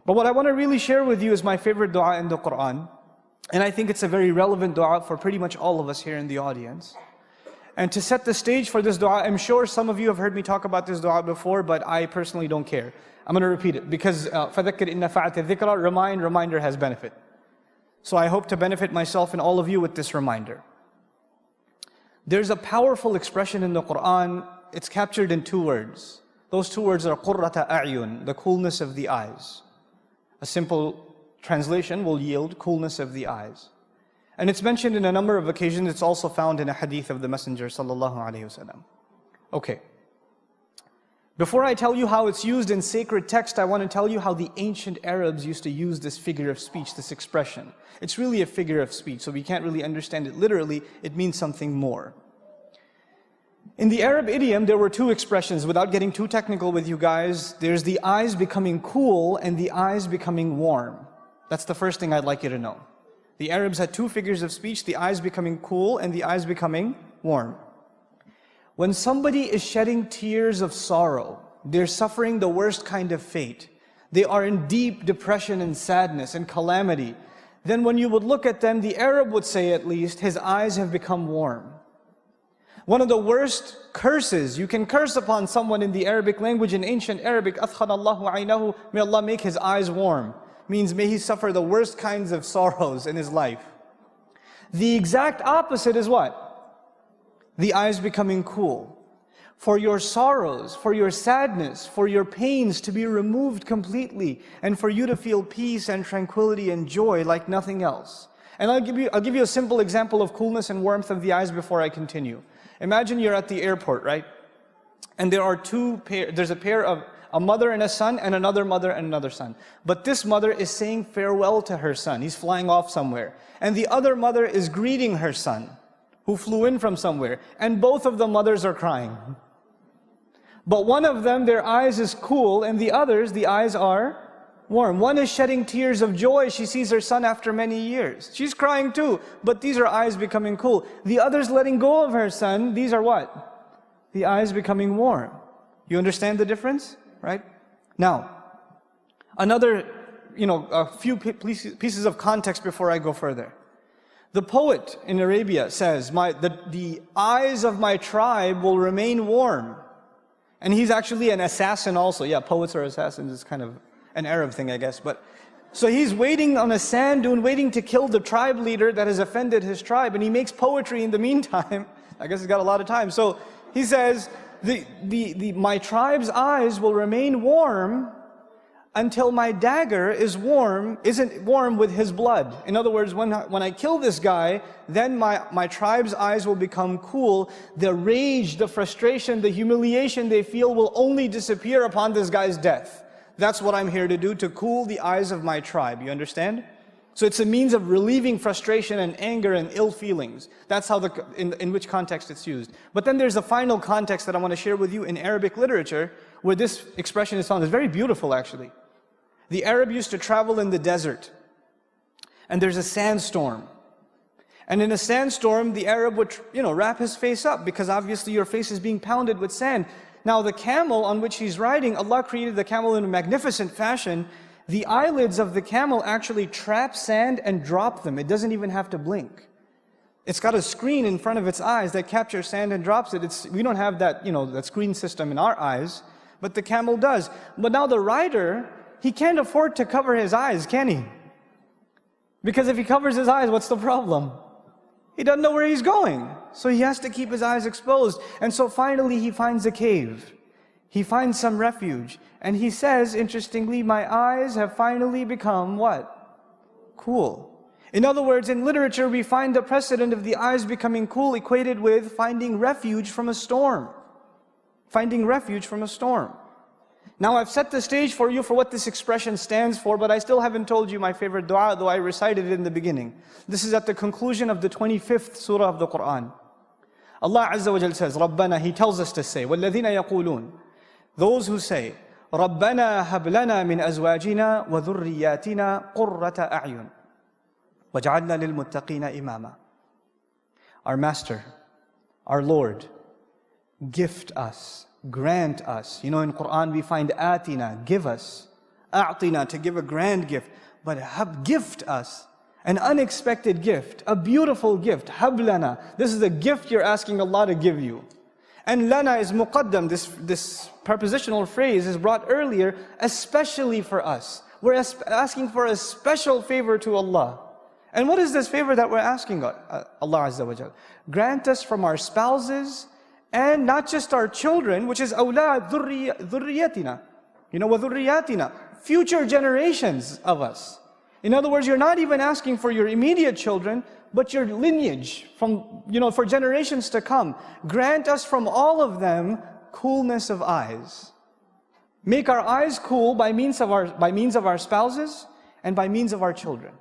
But what I want to really share with you is my favorite dua in the Qur'an. And I think it's a very relevant dua for pretty much all of us here in the audience. And to set the stage for this dua, I'm sure some of you have heard me talk about this dua before, but I personally don't care. I'm going to repeat it because فَذَكِّرْ إِنَّ فَعَتِ الذِّكْرَى, reminder has benefit. So I hope to benefit myself and all of you with this reminder. There's a powerful expression in the Qur'an. It's captured in 2 words. Those 2 words are قُرَّةَ أَعْيُن, the coolness of the eyes. A simple translation will yield coolness of the eyes. And it's mentioned in a number of occasions. It's also found in a hadith of the Messenger sallallahu alaihi wasallam. Okay. Before I tell you how it's used in sacred text, I want to tell you how the ancient Arabs used to use this figure of speech, this expression. It's really a figure of speech, so we can't really understand it literally. It means something more. In the Arab idiom, there were 2 expressions. Without getting too technical with you guys, there's the eyes becoming cool and the eyes becoming warm. That's the first thing I'd like you to know. The Arabs had 2 figures of speech, the eyes becoming cool and the eyes becoming warm. When somebody is shedding tears of sorrow, they're suffering the worst kind of fate. They are in deep depression and sadness and calamity. Then when you would look at them, the Arab would say at least, his eyes have become warm. One of the worst curses, you can curse upon someone in the Arabic language, in ancient Arabic, أَثْخَنَ اللَّهُ عَيْنَهُ, may Allah make his eyes warm. Means may he suffer the worst kinds of sorrows in his life. The exact opposite is what? The eyes becoming cool. For your sorrows, for your sadness, for your pains to be removed completely, and for you to feel peace and tranquility and joy like nothing else. And I'll give you a simple example of coolness and warmth of the eyes before I continue. Imagine you're at the airport, right? And there are 2 pairs, there's a pair of a mother and a son, and another mother and another son. But this mother is saying farewell to her son. He's flying off somewhere. And the other mother is greeting her son, who flew in from somewhere. And both of the mothers are crying. But one of them, their eyes is cool, and the others, the eyes are warm. One is shedding tears of joy. She sees her son after many years. She's crying too, but these are eyes becoming cool. The other's letting go of her son. These are what? The eyes becoming warm. You understand the difference? Right? Now, another, a few pieces of context before I go further. The poet in Arabia says, the eyes of my tribe will remain warm. And he's actually an assassin also. Yeah, poets are assassins. It's kind of an Arab thing, I guess. But so he's waiting on a sand dune, waiting to kill the tribe leader that has offended his tribe. And he makes poetry in the meantime. I guess he's got a lot of time. So he says, my tribe's eyes will remain warm until my dagger isn't warm with his blood. In other words, when I kill this guy, then my tribe's eyes will become cool. The rage, the frustration, the humiliation they feel will only disappear upon this guy's death. That's what I'm here to do, to cool the eyes of my tribe. You understand? So it's a means of relieving frustration and anger and ill feelings. That's how in which context it's used. But then there's a final context that I want to share with you in Arabic literature, where this expression is found. It's very beautiful, actually. The Arab used to travel in the desert, and there's a sandstorm. And in a sandstorm, the Arab would, wrap his face up, because obviously your face is being pounded with sand. Now the camel on which he's riding, Allah created the camel in a magnificent fashion. The eyelids of the camel actually trap sand and drop them. It doesn't even have to blink. It's got a screen in front of its eyes that captures sand and drops it. We don't have that, that screen system in our eyes, but the camel does. But now the rider, he can't afford to cover his eyes, can he? Because if he covers his eyes, what's the problem? He doesn't know where he's going. So he has to keep his eyes exposed. And so finally he finds a cave. He finds some refuge. And he says, interestingly, my eyes have finally become what? Cool. In other words, in literature we find the precedent of the eyes becoming cool equated with finding refuge from a storm. Finding refuge from a storm. Now I've set the stage for you for what this expression stands for, but I still haven't told you my favorite dua, though I recited it in the beginning. This is at the conclusion of the 25th surah of the Qur'an. Allah Azza wa Jal says, Rabbana, He tells us to say, وَالَّذِينَ يَقُولُونَ, those who say, رَبَّنَا هَبْ لَنَا مِنْ أَزْوَاجِنَا وَذُرِّيَّاتِنَا قُرَّةَ أَعْيُنٍ وَجْعَلْنَا لِلْمُتَّقِينَ إِمَامًا. Our Master, our Lord, gift us, grant us. In Qur'an we find atina, give us, a'tina, to give a grand gift, but gift us an unexpected gift, a beautiful gift. Hab lana, this is a gift you're asking Allah to give you. And lana is muqaddam, this prepositional phrase is brought earlier, especially for us. We're asking for a special favor to Allah. And what is this favor that we're asking Allah Azza wa Jal? Grant us from our spouses, and not just our children, which is awlad dhurriyatina, wa dhurriyatina, future generations of us. In other words, you're not even asking for your immediate children, but your lineage from, for generations to come. Grant us from all of them coolness of eyes. Make our eyes cool by means of our spouses and by means of our children.